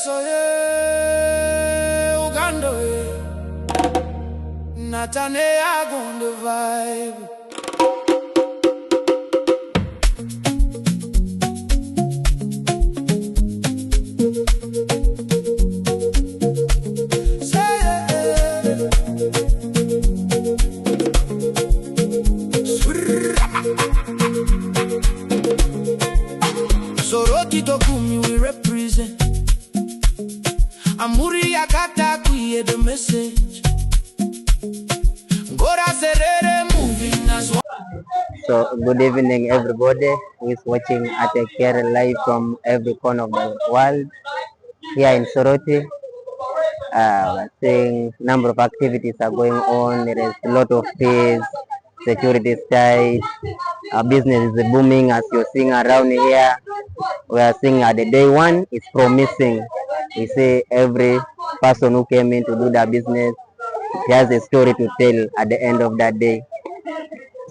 so Uganda, Natane on the vibe. Soroti City, we represent. Amuri Akata kuye the message. Gora Serere moving as one. So good evening everybody who is watching Ateker live from every corner of the world. Here in Soroti, we're seeing number of activities are going on. There is a lot of fees, security is tight, our business is booming as you're seeing around here. We are seeing the day one is promising. We see every person who came in to do their business, he has a story to tell at the end of that day.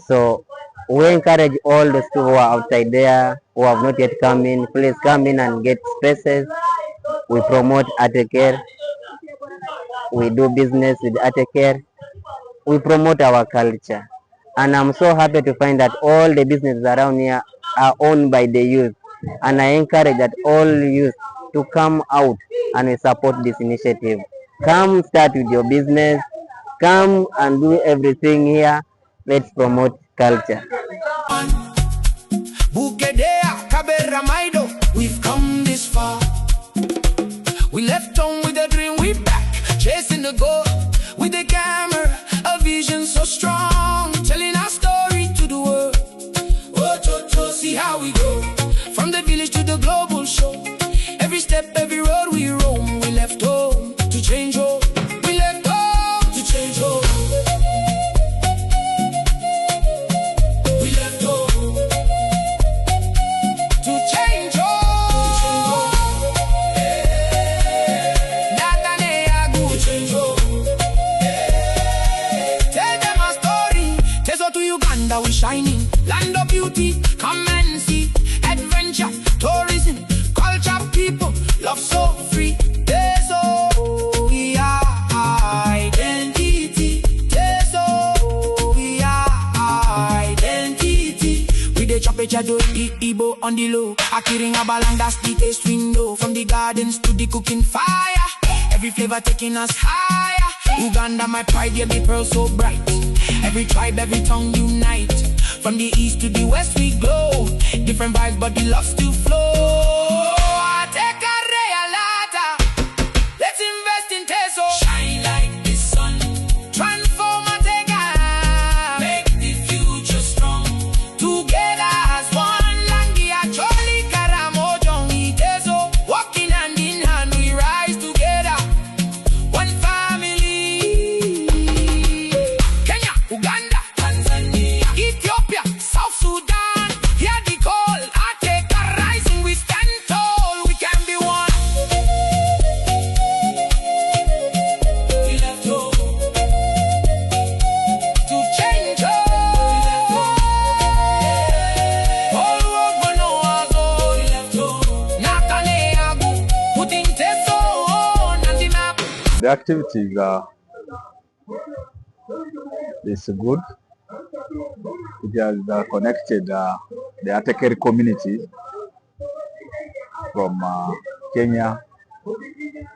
So we encourage all those people who are outside there who have not yet come in, please come in and get spaces. We promote Ateker, we do business with Ateker, we promote our culture. And I'm so happy to find that all the businesses around here are owned by the youth. And I encourage that all youth to come out and support this initiative. Come start with your business, come and do everything here. Let's promote culture. We've come this far. We left home with a dream, we back, chasing the goal. With the camera, a vision so strong, telling our story to the world. Oh, see how we go. From the village to the global show. Every step, every road we roam. We left home to change home. We left home to change home. We left home to change home. To change home. Tell them our story. Teso to Uganda we shining. Land of beauty, come and see. Adventure, tourism, culture, people, love so free. Teso, we are identity. Teso, we are identity. We dey chop each other, eat Igbo on the low. Akiring abalang, that's the taste window. From the gardens to the cooking fire, every flavor taking us higher. Uganda, my pride, yeah, the pearl so bright. Every tribe, every tongue unite. From the east to the west we glow. Different vibes, but the love still flow. Ateker realata. Let's invest in Teso. Shine like the sun. Transform Ateker. Make the future strong. Together as one. Langi acholi karamo jongi Teso. Walking hand in hand, we rise together. One family. Kenya, Uganda, Tanzania, Ethiopia, South Sudan. Hear the call, Ateker rising, we stand tall, we can be one. We left home to change home. All work but no ago. We left home. Nakane agu, putting Teso on the map. The activities is good. It has connected the Ateker community from Kenya,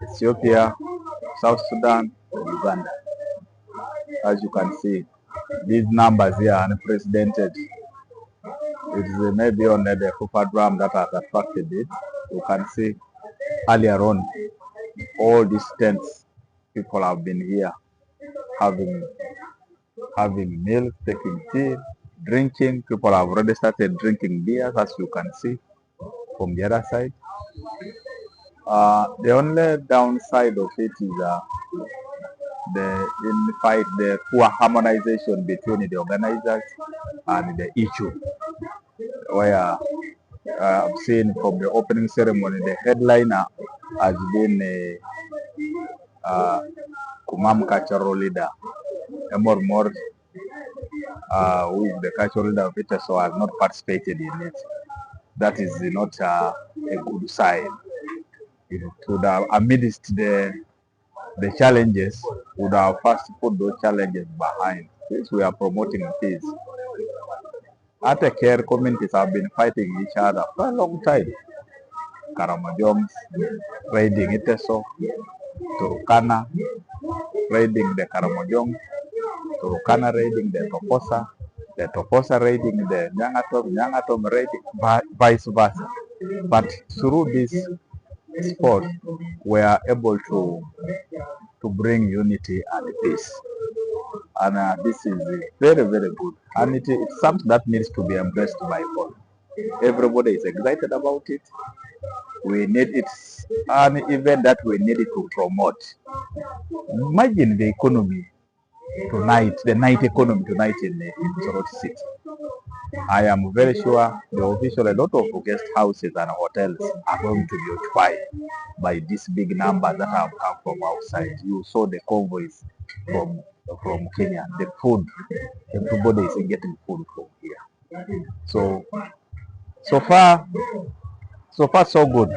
Ethiopia, South Sudan, Uganda. As you can see, these numbers here are unprecedented. It is maybe only the Kufa drum that has attracted it. You can see earlier on, all these tents, people have been here having meals, taking tea, drinking. People have already started drinking beers, as you can see from the other side. The only downside of it is the poor harmonization between the organizers and the issue. Where I've seen from the opening ceremony, the headliner has been Kumam cultural leader, Emor Mor, who is the cultural leader of it, so has not participated in it. That is not a good sign. It would have, amidst the challenges, would have first put those challenges behind. Since we are promoting peace, Ateker communities have been fighting each other for a long time. Karamojongs raiding Iteso, Turukana raiding the Karamojong, Turukana raiding the Toposa raiding the Nyangatom raiding, vice versa. But through this sport, we are able to bring unity and peace. And this is very, very good. And it's something that needs to be embraced by all. Everybody is excited about it. We need it, an event that we need to promote. Imagine the economy tonight, the night economy tonight in Soroti City. I am very sure the official, a lot of guest houses and hotels are going to be occupied by these big numbers that have come from outside. You saw the convoys from Kenya, the food, everybody is getting food from here. So far so good.